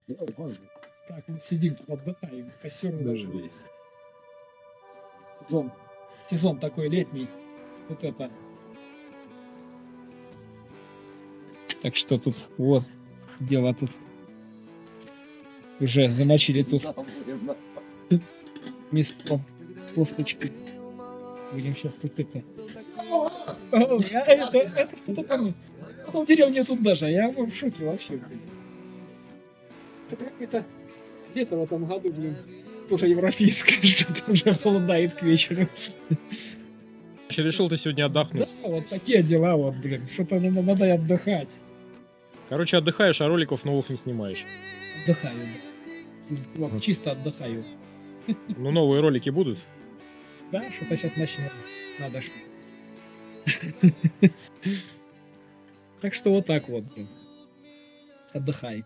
Так, мы сидим, отдыхаем, костер зажгли. Сезон такой летний. Вот это. Так что тут, вот, дело тут. Уже замочили тут мясо с косточкой. Будем сейчас тут это. Это что такое? В деревне тут даже, я в шоке вообще. Блин. Это какой-то где-то в этом году, блин, тоже европейское, что-то уже холодает к вечеру. Решил ты сегодня Да, отдохнуть. вот такие дела, вот, блин, что-то надо отдыхать. Короче, отдыхаешь, а роликов новых не снимаешь. Отдыхаю. Вот, чисто отдыхаю. Ну, новые ролики будут? Да, что-то сейчас начнем. Надо что. Так что вот так вот, блин. Отдыхай.